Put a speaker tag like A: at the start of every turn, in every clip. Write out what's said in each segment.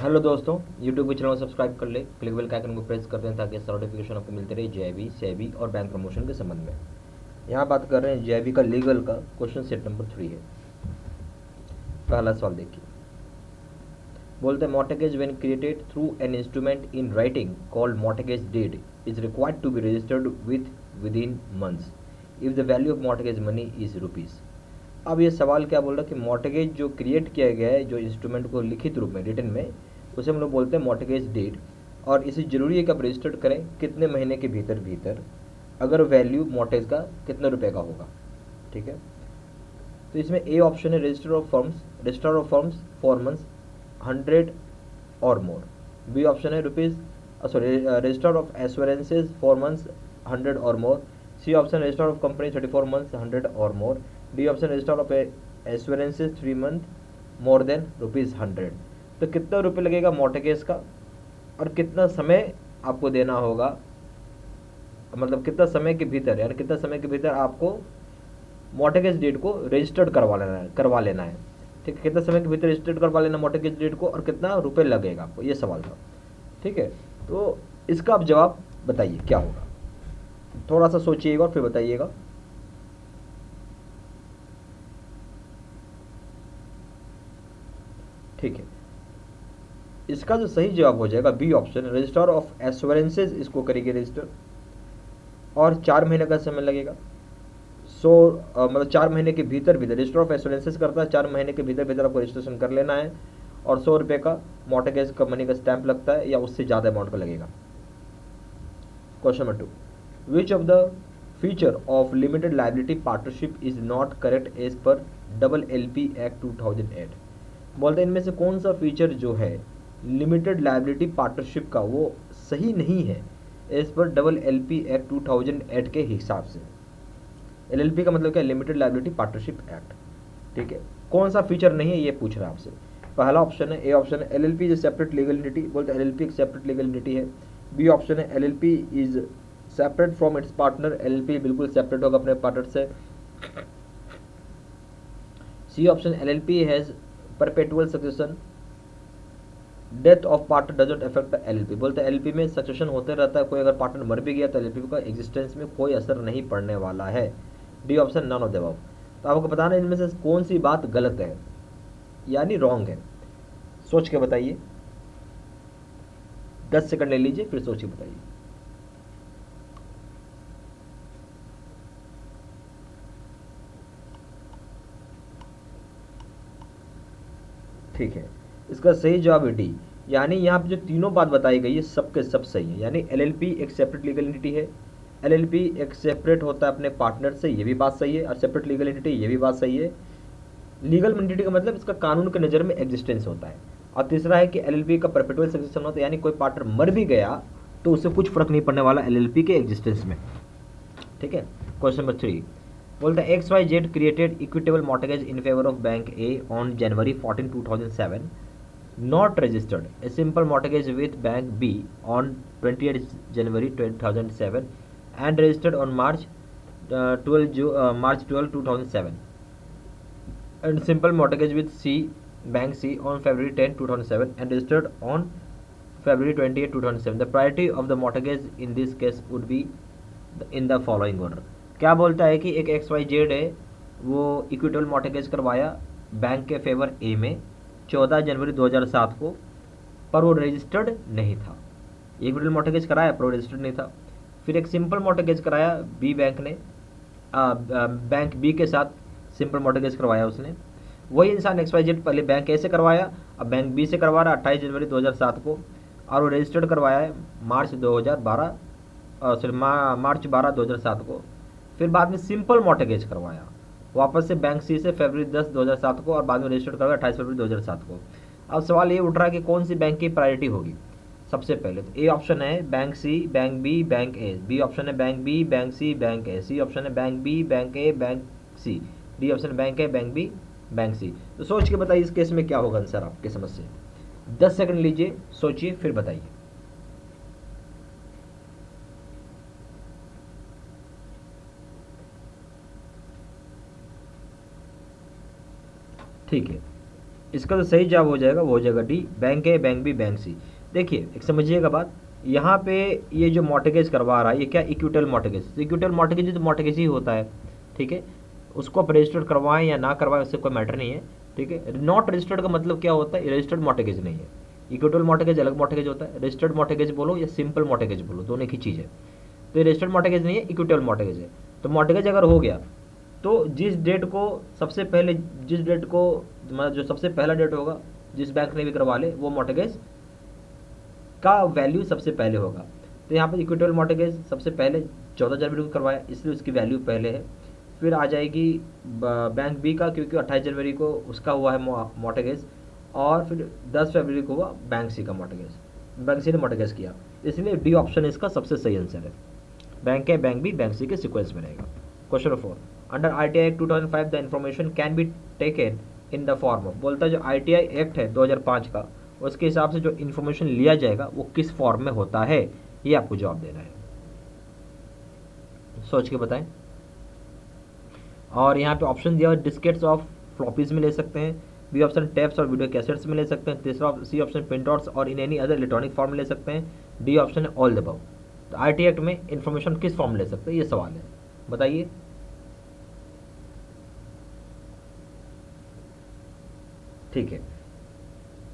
A: Hello दोस्तों, YouTube के channel को सब्सक्राइब कर ले, क्लिक बेल के आइकन को प्रेस कर दें ताकि सारा नोटिफिकेशन आपको मिलते रहे जेआईबी, सेबी और बैंक प्रमोशन के संबंध में। यहाँ बात कर रहे हैं जेआईबी का लीगल का। क्वेश्चन सेट नंबर 3 है। पहला सवाल देखिए, बोलते हैं mortgage when created through an instrument in writing called mortgage deed is required to be registered with in months if the value of mortgage money is rupees. अब ये सवाल क्या बोल रहा है कि मॉर्टगेज जो क्रिएट किया गया है, जो इंस्ट्रूमेंट को लिखित रूप में रिटन में, उसे हम लोग बोलते हैं मॉर्टगेज डीड। और इसे जरूरी है कि आप रजिस्टर्ड करें कितने महीने के भीतर भीतर, अगर वैल्यू मॉर्टगेज का कितने रुपए का होगा। ठीक है, तो इसमें ए ऑप्शन है register of firms for months 100 और मोर। बी ऑप्शन है rupees register of assurances for months 100 और more. C option register of company 34 months 100 और more. D option register of assurances 3 month more than ₹100। तो कितना रुपये लगेगा mortgage का और कितना समय आपको देना होगा, मतलब कितना समय के भीतर, यानी कितना समय के भीतर आपको मॉर्टगेज डेट को रजिस्टर्ड करवा लेना है। ठीक है, कितना समय के भीतर रजिस्टर्ड करवा लेना मॉर्टगेज डेट को और कितना रुपए लगेगा आपको, ये सवाल था। ठीक है, तो इसका आप जवाब बताइए क्या होगा, थोड़ा सा सोचिएगा और फिर बताइएगा। ठीक है, इसका जो सही जवाब हो जाएगा B option, register of assurances इसको करेंगे रजिस्टर, और 4 महीने का समय लगेगा। मतलब 4 महीने के भीतर भीतर रजिस्टर ऑफ एश्योरेंसेज करता है, 4 महीने के भीतर भीतर आपको रजिस्ट्रेशन कर लेना है, और ₹100 का मॉर्टगेज का मनी का स्टैंप लगता है या उससे ज़्यादा अमाउंट का लगेगा। Question number 2, which of the feature of limited liability partnership is not correct as per LLP act 2008। बोलते हैं इनमें से कौन सा फीचर जो है लिमिटेड लाइबिलिटी पार्टनरशिप का वो सही नहीं है एज पर LLP एक्ट 2008 के हिसाब से। LLP का मतलब क्या, लिमिटेड लाइबिलिटी पार्टनरशिप एक्ट। ठीक है, कौन सा फीचर नहीं है ये पूछ रहा है आपसे। पहला ऑप्शन है, ए ऑप्शन है LLP is separate legal entity, बोलते हैं LLP एक सेपरेट लीगल एंटिटी है। बी ऑप्शन है LLP is separate from its partner, LLP बिल्कुल सेपरेट होगा अपने पार्टनर से। C option LLP has perpetual succession, death of partner doesn't affect LLP, बोलते हैं LLP में सक्सेशन होते रहता है, कोई अगर पार्टनर मर भी गया तो LLP का एग्जिस्टेंस में कोई असर नहीं पड़ने वाला है। D option none of the above. तो आपको बताना है इनमें से कौन सी बात गलत है यानी रॉन्ग है। सोच के बताइए, 10 सेकंड ले लीजिए फिर सोच के बताइए। ठीक है, इसका सही जवाब है डी, यानी यहाँ पे जो तीनों बात बताई गई है सबके सब सही है। यानी LLP एक सेपरेट लीगल एंटिटी है, LLP एक सेपरेट होता है अपने पार्टनर से, ये भी बात सही है, और सेपरेट लीगल एंटिटी ये भी बात सही है। लीगल एंटिटी का मतलब इसका कानून के नज़र में एग्जिस्टेंस होता है। और तीसरा है कि LLP का परपेटुअल सक्सेशन होता है, यानी कोई पार्टनर मर भी गया तो उससे कुछ फर्क नहीं पड़ने वाला LLP के एग्जिस्टेंस में। ठीक है, क्वेश्चन नंबर 3, बोलता है XYZ created equitable mortgage in favour of bank A on January 14, 2007, not registered a simple mortgage with bank B on 28 January 2007 and registered on March 12, 2007, and simple mortgage with bank C on February 10, 2007 and registered on February 28, 2007. The priority of the mortgage in this case would be in the following order. क्या बोलता है कि एक XYZ है, वो equitable mortgage करवाया bank के favour ए में 14 जनवरी 2007 को, पर वो रजिस्टर्ड नहीं था। इक्विटेबल मॉर्टगेज कराया पर वो रजिस्टर्ड नहीं था। फिर एक सिंपल मॉर्टगेज कराया बी बैंक ने, बैंक बी के साथ सिंपल मॉर्टगेज करवाया उसने। वही इंसान XYZ पहले बैंक ए से करवाया, अब बैंक बी से करवा रहा 28 जनवरी 2007 को, और वो रजिस्टर्ड करवाया है मार्च 12 2007 को। फिर बाद में सिंपल मॉर्टगेज करवाया वापस से बैंक सी से फरवरी 10 2007 को, और बाद में रजिस्टर्ड करवाया 28 फरवरी 2007 को। अब सवाल ये उठ रहा है कि कौन सी बैंक की प्रायोरिटी होगी। सबसे पहले तो ए ऑप्शन है बैंक सी, बैंक बी, बैंक ए। बी ऑप्शन है बैंक बी, बैंक सी, बैंक ए। सी ऑप्शन है बैंक बी, बैंक ए, बैंक सी। डी ऑप्शन बैंक ए, बैंक बी, बैंक सी। तो सोच के बताइए इस केस में क्या होगा आंसर आपके समझ से। 10 सेकंड लीजिए, सोचिए फिर बताइए। ठीक है, इसका तो सही जवाब हो जाएगा, वो हो जाएगा डी, बैंक ए, बैंक बी, बैंक सी। देखिए एक समझिएगा बात, यहाँ पे ये जो मॉर्टगेज करवा रहा है ये क्या, इक्विटल मॉर्टगेज। इक्विटल मॉर्टगेज तो मॉर्टगेज ही होता है, ठीक है। उसको आप रजिस्टर्ड करवाएं या ना करवाएं उससे कोई मैटर नहीं है, ठीक है। नॉट रजिस्टर्ड का मतलब क्या होता है, रजिस्टर्ड मॉर्टगेज नहीं है। इक्विटल मॉर्टगेज अलग मॉर्टगेज होता है, रजिस्टर्ड मॉर्टगेज बोलो या सिंपल मॉर्टगेज बोलो, दोनों एक ही चीज़ है। तो ये रजिस्टर्ड मॉर्टगेज नहीं है, इक्विटल मॉर्टगेज है। तो मॉर्टगेज अगर हो गया तो जिस डेट को सबसे पहले, जिस डेट को मतलब जो सबसे पहला डेट होगा जिस बैंक ने भी करवा ले, वो मॉर्टगेज का वैल्यू सबसे पहले होगा। तो यहाँ पर इक्विटल मॉर्टगेज सबसे पहले 14 जनवरी को करवाया, इसलिए उसकी वैल्यू पहले है। फिर आ जाएगी बैंक बी का, क्योंकि 28 जनवरी को उसका हुआ है मॉर्टगेज, और फिर 10 फरवरी को हुआ बैंक सी का मॉर्टगेज, बैंक सी ने मॉर्टगेज किया, इसलिए डी ऑप्शन इसका सबसे सही आंसर है। बैंक ए, बैंक बी, बैंक सी के सीक्वेंस में रहेगा। Question number 4, under RTI act 2005 the information can be taken in the form of, बोलता है जो आरटीआई एक्ट है 2005 का, उसके हिसाब से जो इन्फॉर्मेशन लिया जाएगा वो किस फॉर्म में होता है, ये आपको जवाब देना है, सोच के बताएं। और यहाँ पे ऑप्शन दिया हुआ डिस्केट्स ऑफ फ्लॉपीज में ले सकते हैं, बी ऑप्शन टैप्स और वीडियो कैसेट्स में ले सकते हैं, तीसरा सी ऑप्शन प्रिंटआउट्स और in any other electronic form में ले सकते हैं, डी ऑप्शन है ऑल द अबव। तो आरटी एक्ट में इन्फॉर्मेशन किस फॉर्म में ले सकते हैं, ये सवाल है, बताइए। ठीक है,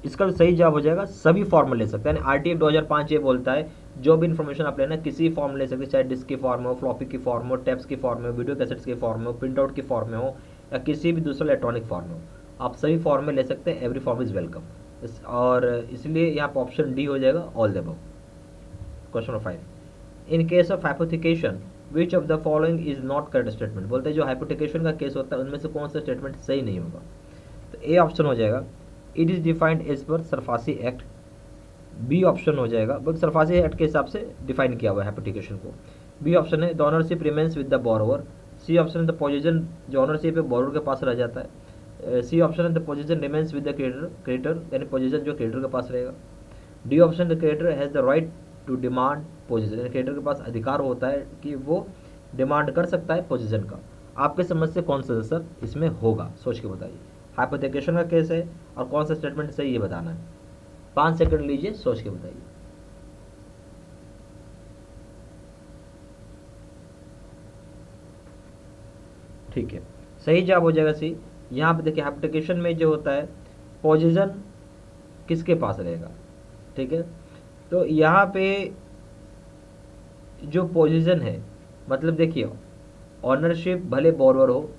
A: इसका भी सही जवाब हो जाएगा सभी फॉर्म में ले सकते हैं। यानी आरटीआई 2005 ये बोलता है जो भी इन्फॉर्मेशन आप लेना किसी फॉर्म में ले सकते हैं, चाहे डिस्क की फॉर्म हो, फ्लॉपी की फॉर्म हो, टैप्स की फॉर्म में हो, वीडियो कैसेट्स की फॉर्म में हो, प्रिंट आउट की फॉर्म में हो, या किसी भी दूसरे इलेक्ट्रॉनिक फॉर्म में हो, आप सभी फॉर्म में ले सकते हैं। Every form is welcome. और इसलिए यहाँ पर ऑप्शन डी हो जाएगा all the above. Question number 5, in case of hypothecation which of the following is not correct statement, बोलते हैं जो हाइपोथिकेशन का केस होता है उनमें से कौन सा स्टेटमेंट सही नहीं होगा। तो ए ऑप्शन हो जाएगा it is defined as per SARFAESI act, B option हो जाएगा बल्कि सरफासी एक्ट के हिसाब से डिफाइन किया हुआ है एप्लीकेशन को, बी ऑप्शन है the ownership remains with the borrower, C option है द पोजीशन जो ऑनरशिप है बोरोवर के पास रह जाता है, सी ऑप्शन है the position remains with the creditor यानी पोजीशन जो क्रेडिटर के पास रहेगा, D option the creditor has the right to demand position यानी क्रेडिटर के पास अधिकार होता है कि वो डिमांड कर सकता है पोजीशन का। आपके समझ से कौन सा आंसर इसमें होगा, सोच के बताइए। हाइपोथेकेशन का केस है और कौन सा स्टेटमेंट सही ये बताना है। 5 सेकंड लीजिए, सोच के बताइए। ठीक है, सही जवाब हो जाएगा सी। यहाँ पे देखिए हाइपोथेकेशन में जो होता है पोजीशन किसके पास रहेगा, ठीक है। तो यहाँ पे जो पोजीशन है मतलब देखिए ऑनरशिप भले बोरोवर हो,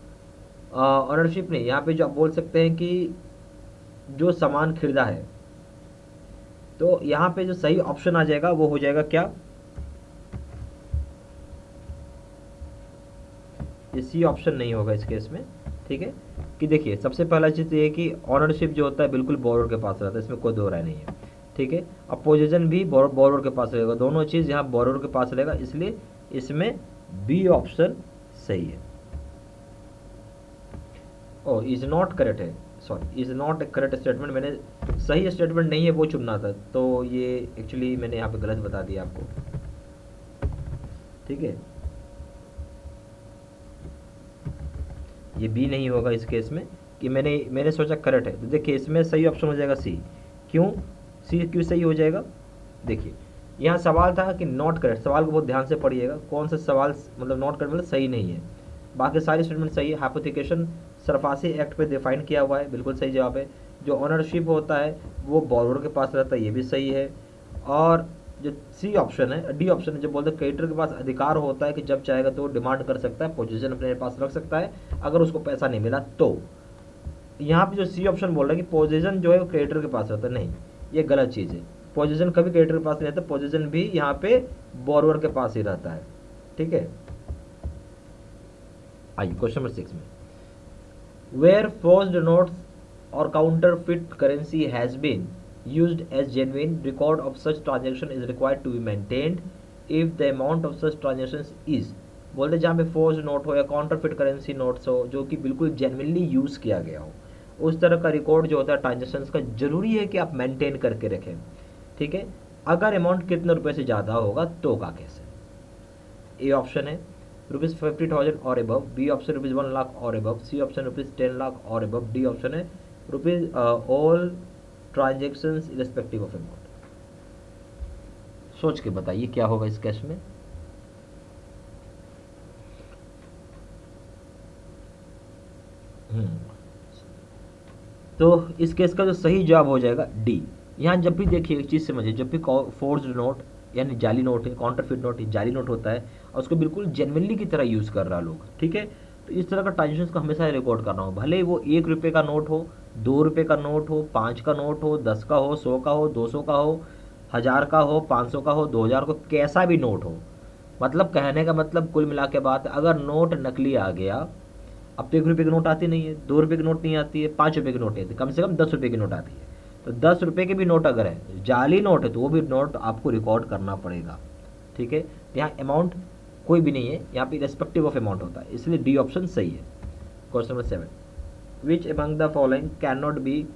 A: ऑनरशिप नहीं, यहाँ पे जो आप बोल सकते हैं कि जो सामान खरीदा है, तो यहाँ पे जो सही ऑप्शन आ जाएगा वो हो जाएगा क्या, ये सी ऑप्शन नहीं होगा इस केस में, ठीक है। कि देखिए सबसे पहला चीज़ ये है कि ऑनरशिप जो होता है बिल्कुल बोरोवर के पास रहता है, इसमें कोई दो राय नहीं है, ठीक है। अब पोजीशन भी बोरोवर के पास रहेगा, दोनों चीज़ यहाँ बोरोवर के पास रहेगा, इसलिए इसमें बी ऑप्शन सही है। ओ इज नॉट करेक्ट है, sorry is not A correct statement, मैंने सही स्टेटमेंट नहीं है वो चुनना था, तो ये एक्चुअली मैंने यहाँ पे गलत बता दिया आपको, ठीक है। ये बी नहीं होगा इस केस में कि मैंने सोचा करेक्ट है, तो देखिए इसमें सही ऑप्शन हो जाएगा सी। क्यों सी क्यों सही हो जाएगा, देखिए यहाँ सवाल था कि नॉट करेक्ट, सवाल को बहुत ध्यान से पढ़िएगा, कौन सा सवाल मतलब नॉट करेक्ट मतलब सही नहीं है, बाकी सारी स्टेटमेंट सही है। हाइपोथिकेशन सरफासी एक्ट पे डिफाइन किया हुआ है, बिल्कुल सही जवाब है। जो ऑनरशिप होता है वो बोरोवर के पास रहता है, ये भी सही है। और जो सी ऑप्शन है, डी ऑप्शन है, जो बोलते हैं क्रेडिटर के पास अधिकार होता है कि जब चाहेगा तो डिमांड कर सकता है, पोजीशन अपने पास रख सकता है अगर उसको पैसा नहीं मिला तो। यहाँ पे जो सी ऑप्शन बोल रहा है कि पोजीशन जो है वो क्रेडिटर के पास रहता है, नहीं, ये गलत चीज़ है। पोजीशन कभी क्रेडिटर के पास नहीं रहता, पोजीशन भी यहाँ पे बोरोवर के पास ही रहता है, ठीक है। आइए क्वेश्चन नंबर 6 में, वेयर फोर्स्ड नोट्स और counterfeit currency has been used as genuine, record of such transaction is required to be maintained if the amount of such transactions is, बोलते जहाँ पे फोर्स नोट हो या काउंटरफिट करेंसी नोट्स हो जो कि बिल्कुल जेन्युइनली यूज़ किया गया हो, उस तरह का रिकॉर्ड जो होता है ट्रांजेक्शन्स का जरूरी है कि आप मेंटेन करके रखें, ठीक है। अगर अमाउंट कितने रुपए से ज़्यादा होगा तो का कैसे, ए ऑप्शन है ₹50,000 और एबव, बी ऑप्शन ₹1 लाख और एबव, सी ऑप्शन ₹10 लाख और एबव, डी ऑप्शन है rupees all transactions irrespective of amount. सोच के बताइए क्या होगा इस केस में। तो इस केस का जो सही जवाब हो जाएगा डी। यहाँ जब भी देखिए एक चीज़ समझिए, जब भी फोर्स्ड नोट यानी जाली नोट है, काउंटरफिट नोट है, जाली नोट होता है और उसको बिल्कुल जेन्युइनली की तरह यूज़ कर रहा लोग, ठीक है। तो इस तरह का ट्रांजेक्शन को हमेशा रिकॉर्ड करना हो, भले वो 1 रुपये का नोट हो, 2 रुपये का नोट हो, 5 का नोट हो, 10 का हो, 100 का हो, 200 का हो, 1000 का हो, 500 का हो, 2000 को, कैसा भी नोट हो। मतलब कहने का मतलब कुल मिला के बात, अगर नोट नकली आ गया, अब तो 1 रुपये की नोट आती नहीं है, 2 रुपये की नोट नहीं आती है, 5 रुपये की नोट आती है, कम से कम 10 रुपये की नोट आती है। तो 10 रुपये की भी नोट अगर है, जाली नोट है, तो वो भी नोट आपको रिकॉर्ड करना पड़ेगा, ठीक है। यहाँ अमाउंट कोई भी नहीं है, यहाँ पे रेस्पेक्टिव ऑफ अमाउंट होता है, इसलिए डी ऑप्शन सही है। Question number 7, which among the following can not be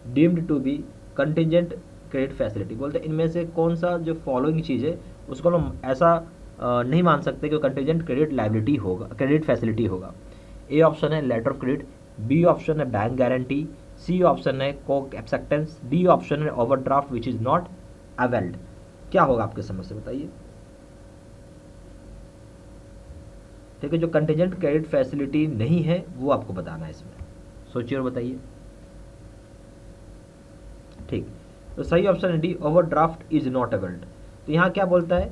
A: deemed to be contingent credit facility. बोलते हैं इनमें से कौन सा जो फॉलोइंग चीज़ है उसको हम ऐसा नहीं मान सकते कि कंटिजेंट क्रेडिट लाइबिलिटी होगा, क्रेडिट फैसिलिटी होगा। ए ऑप्शन है letter of credit, B option है बैंक गारंटी, सी ऑप्शन है कोक एक्सेप्टेंस, डी ऑप्शन है overdraft which is not availed. क्या होगा आपके समझ से बताइए। ठीक है, जो कंटिजेंट क्रेडिट फैसिलिटी नहीं है वो आपको बताना है इसमें, सोचिए और बताइए। ठीक, तो सही ऑप्शन है D, overdraft is not availed. तो यहाँ क्या बोलता है,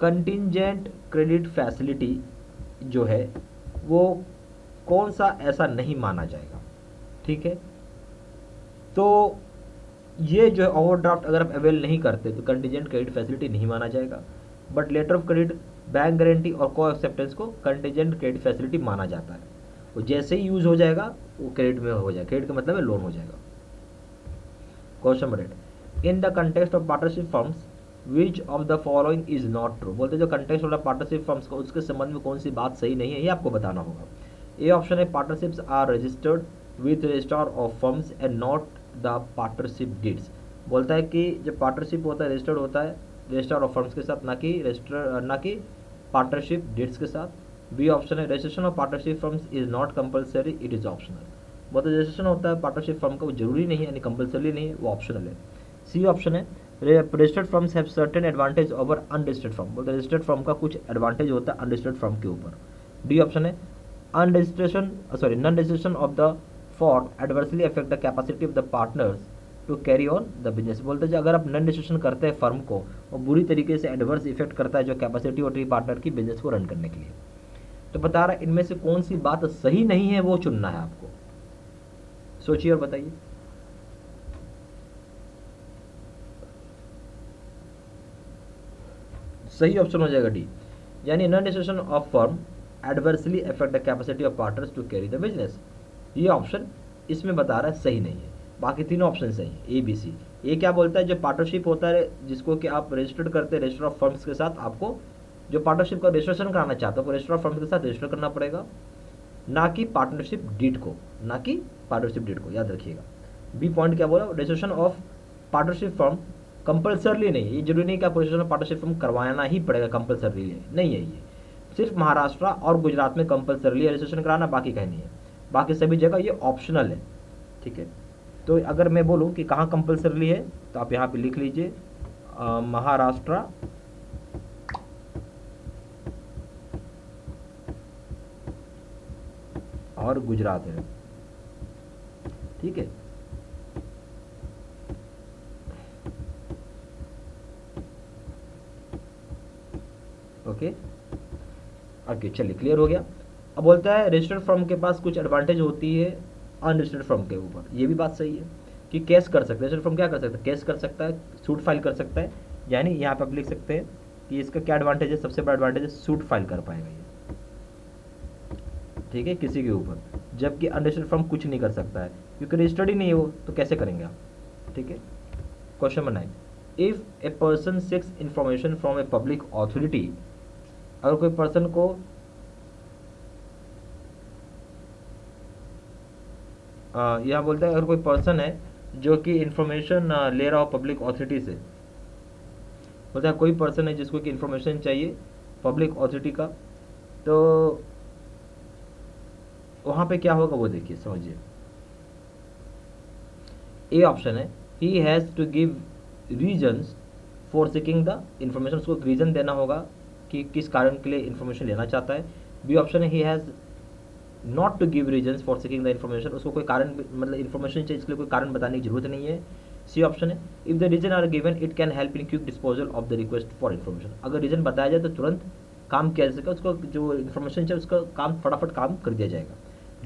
A: कंटिजेंट क्रेडिट फैसिलिटी जो है वो कौन सा ऐसा नहीं माना जाएगा, ठीक है। तो ये जो है ओवरड्राफ्ट अगर आप अवेल नहीं करते तो कंटिजेंट क्रेडिट फैसिलिटी नहीं माना जाएगा, but later of credit, bank guarantee और को एक्सेप्टेंस को कंटिजेंट क्रेडिट फैसिलिटी माना जाता है। वो जैसे ही यूज हो जाएगा वो क्रेडिट में हो जाएगा, क्रेडिट का मतलब है लोन हो जाएगा। Question number 8, in the context of partnership firms which of the following is not true. बोलते जो कंटेक्स्ट ऑफ पार्टनरशिप फर्म्स का उसके संबंध में कौन सी बात सही नहीं है ये आपको बताना होगा। ए ऑप्शन है partnerships are registered with registrar of firms and not the partnership deeds. बोलता है कि जब पार्टनरशिप होता है रजिस्टर्ड होता है रजिस्ट्रार ऑफ फर्म्स के साथ, ना कि पार्टनरशिप डीड्स के साथ। बी ऑप्शन है registration of partnership firms is not compulsory, it is optional. बोलते रजिस्ट्रेशन होता है पार्टनरशिप फर्म का वो जरूरी नहीं है यानी कंपलसरी नहीं है, वो ऑप्शनल है। सी ऑप्शन है registered firms have certain advantage over unregistered firm. बोलते रजिस्टर्ड फर्म का कुछ एडवांटेज होता है अनरजिस्टर्ड फर्म के ऊपर। डी ऑप्शन है non registration of the firm adversely affect the capacity of the partners to carry on the business. बोलते हैं अगर आप नॉन रजिस्ट्रेशन करते हैं फर्म को वो बुरी तरीके से एडवर्स इफेक्ट करता है जो कैपेसिटी होती है पार्टनर की बिजनेस को रन करने के लिए। तो बता रहा है इनमें से कौन सी बात सही नहीं है वो चुनना है आपको, सोचिए और बताइए। सही ऑप्शन हो जाएगा डी, यानी non registration of firm adversely affect the capacity of partners to carry the business. ये ऑप्शन इसमें बता रहा है सही नहीं है, बाकी तीनों ऑप्शन सही है ए बी सी। ये क्या बोलता है, जो पार्टनरशिप होता है जिसको कि आप रजिस्टर्ड करते हैं रजिस्टर ऑफ फर्म्स के साथ, आपको जो पार्टनरशिप का रजिस्ट्रेशन कराना चाहते हो रजिस्टर ऑफ फर्म्स के साथ रजिस्टर करना पड़ेगा, ना कि पार्टनरशिप डीड को, ना कि पार्टनरशिप डीड को, याद रखिएगा। बी पॉइंट क्या बोला, रजिस्ट्रेशन ऑफ पार्टनरशिप फर्म कंपलसरली नहीं है, ये जरूरी नहीं कि आपको रजिस्ट्रेशन ऑफ पार्टनरशिप फर्म करवाना ही पड़ेगा, कंपलसरली नहीं है। ये सिर्फ महाराष्ट्र और गुजरात में कंपलसरली रजिस्ट्रेशन कराना, बाकी कहीं नहीं है, बाकी सभी जगह ये ऑप्शनल है, ठीक है। तो अगर मैं बोलूँ कि कहाँ कंपलसरली है तो आप यहाँ पे लिख लीजिए महाराष्ट्र और गुजरात है, ठीक है। ओके ओके, चलिए क्लियर हो गया। अब बोलता है रजिस्टर्ड फर्म के पास कुछ एडवांटेज होती है अनरजिस्टर्ड फर्म के ऊपर, ये भी बात सही है कि केस कर सकते हैं। रजिस्टर्ड फर्म क्या कर सकता है, केस कर सकता है, सूट फाइल कर सकता है, यानी यहाँ पे आप लिख सकते हैं कि इसका क्या एडवांटेज है, सबसे बड़ा एडवांटेज है सूट फाइल कर पाएगा ये, ठीक है, किसी के ऊपर। जबकि अनरजिस्टर्ड फर्म कुछ नहीं कर सकता है क्योंकि रजिस्टर्ड ही नहीं है वो, तो कैसे करेंगे आप, ठीक है। Question number 9, if a person seeks information from a public authority, अगर कोई पर्सन को यह बोलता है अगर कोई पर्सन है जो कि इंफॉर्मेशन ले रहा हो पब्लिक ऑथोरिटी से, बोलता है कोई पर्सन है जिसको कि इंफॉर्मेशन चाहिए पब्लिक ऑथोरिटी का, तो वहाँ पे क्या होगा वो देखिए, समझिए। ए ऑप्शन है he has to give reasons for seeking the information, उसको रीज़न देना होगा कि किस कारण के लिए इन्फॉर्मेशन लेना चाहता है। बी ऑप्शन है he has not to give reasons for seeking the information, उसको कोई कारण मतलब इन्फॉर्मेशन चाहिए इसके लिए कोई कारण बताने की जरूरत नहीं है। सी ऑप्शन है if the reason are given it can help in quick disposal of the request for information, अगर रीजन बताया जाए तो तुरंत काम किया जा सके, उसको जो इन्फॉर्मेशन चाहिए उसका काम फटाफट काम कर दिया जाएगा।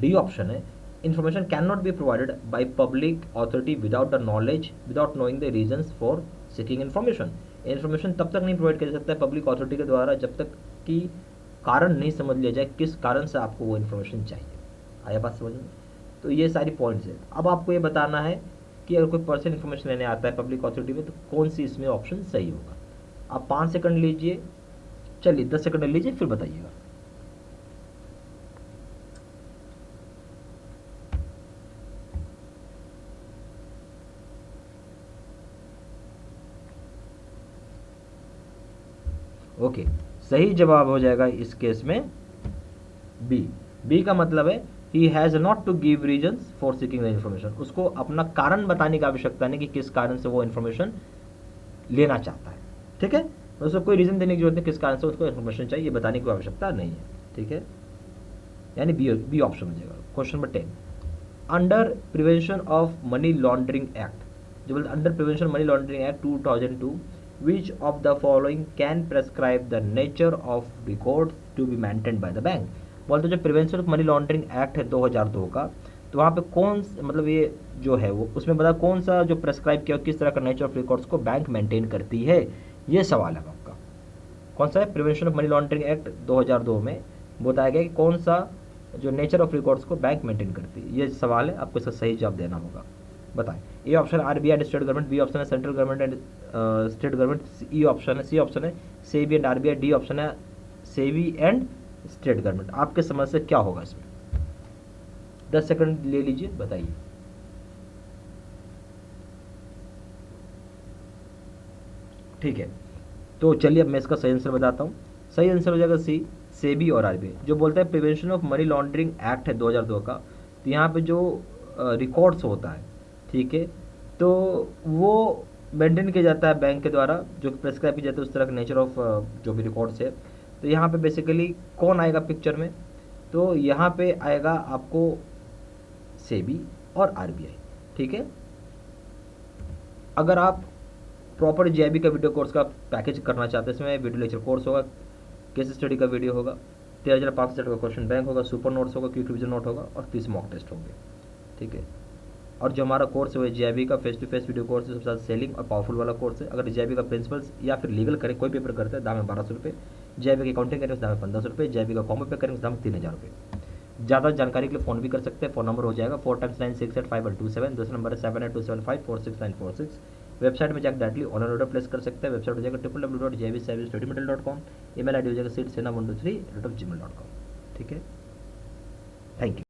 A: डी ऑप्शन है information can not be provided by public authority without the knowledge without knowing the reasons for seeking information, information तब तक नहीं प्रोवाइड किया जा सकता है पब्लिक अथॉरिटी के द्वारा जब तक कि कारण नहीं समझ लिया जाए किस कारण से आपको वो इन्फॉर्मेशन चाहिए। आया बात समझ में? तो ये सारी पॉइंट्स है। अब आपको ये बताना है कि अगर कोई पर्सन इन्फॉर्मेशन लेने आता है पब्लिक अथॉरिटी में तो कौन सी इसमें ऑप्शन सही होगा। आप 5 सेकंड लीजिए, चलिए 10 सेकंड लीजिए फिर बताइएगा। ओके, सही जवाब हो जाएगा इस केस में बी। बी का मतलब है he has not to give reasons for seeking the information, उसको अपना कारण बताने की आवश्यकता नहीं कि किस कारण से वो इन्फॉर्मेशन लेना चाहता है। ठीक है, उसको कोई रीजन देने की जरूरत नहीं किस कारण से उसको इन्फॉर्मेशन चाहिए, ये बताने की आवश्यकता नहीं है। ठीक है, यानी बी ऑप्शन हो जाएगा। Question number 10, under prevention of money laundering act, जो बोलते under prevention money laundering act 2002 which of the following can prescribe the nature of record to be maintained by the bank. बोलते जो prevention of money laundering act है 2002 का, तो वहाँ पे कौन मतलब ये जो है वो उसमें बता कौन सा जो प्रेस्क्राइब किया किस तरह का नेचर ऑफ रिकॉर्ड्स को बैंक मेंटेन करती है, ये सवाल है आपका। कौन सा है? Prevention of money laundering act 2002 में बताया गया कि कौन सा जो नेचर ऑफ रिकॉर्ड्स को बैंक मेंटेन करती है, ये सवाल है, आपको इसका सही जवाब देना होगा। बताएं। A option RBI and state government, B option है central government and state government, E option है, सी ऑप्शन है SEBI and RBI, D option है सेबी एंड स्टेट गवर्नमेंट। आपके समझ से क्या होगा इसमें? 10 सेकंड ले लीजिए, बताइए। ठीक है, तो चलिए अब मैं इसका सही आंसर बताता हूँ। सही आंसर हो जाएगा सी, सेबी और आरबीआई। जो बोलता है prevention of money laundering act है 2002 का, तो यहाँ पे जो रिकॉर्ड्स होता है, ठीक है, तो वो मेंटेन किया जाता है बैंक के द्वारा, जो प्रेस्क्राइब किया जाता है उस तरह का नेचर ऑफ जो भी रिकॉर्ड्स है। तो यहाँ पे बेसिकली कौन आएगा पिक्चर में? तो यहाँ पे आएगा आपको सेबी और आरबीआई। ठीक है, अगर आप प्रॉपर जेआईबी का वीडियो कोर्स का पैकेज करना चाहते हैं, इसमें वीडियो लेक्चर कोर्स होगा, केस स्टडी का वीडियो होगा, 13,500 का क्वेश्चन बैंक होगा, सुपर नोट्स होगा, क्विक रिविजन नोट होगा और 30 मॉक टेस्ट होंगे। ठीक है, और जो हमारा कोर्स है वो जेआईबी का face to face video course है, सबसे ज़्यादा सेलिंग और पावरफुल वाला कोर्स है। अगर जेआईबी का प्रिंसिपल्स या फिर लीगल करें, कोई पेपर करते हैं, दाम है 1200 रुपये। जेआईबी की अकाउंटिंग करें, दाम है 1500 रुपये। जेआईबी का कॉमो पे करें, दाम 3000 रुपये। ज़्यादा जानकारी के लिए फ़ोन भी कर सकते हैं। फ़ोन नंबर हो जाएगा 4 टाइम्स 9685127, दूसरा नंबर है 7827546946। वेबसाइट में जाकर डायरेक्टली ऑनलाइन ऑर्डर प्लेस कर सकते हैं। वेबसाइट हो जाएगा www.jbservicestudymetal.com। ईमेल आईडी हो जाएगा seat sena123@gmail.com। ठीक है, थैंक यू।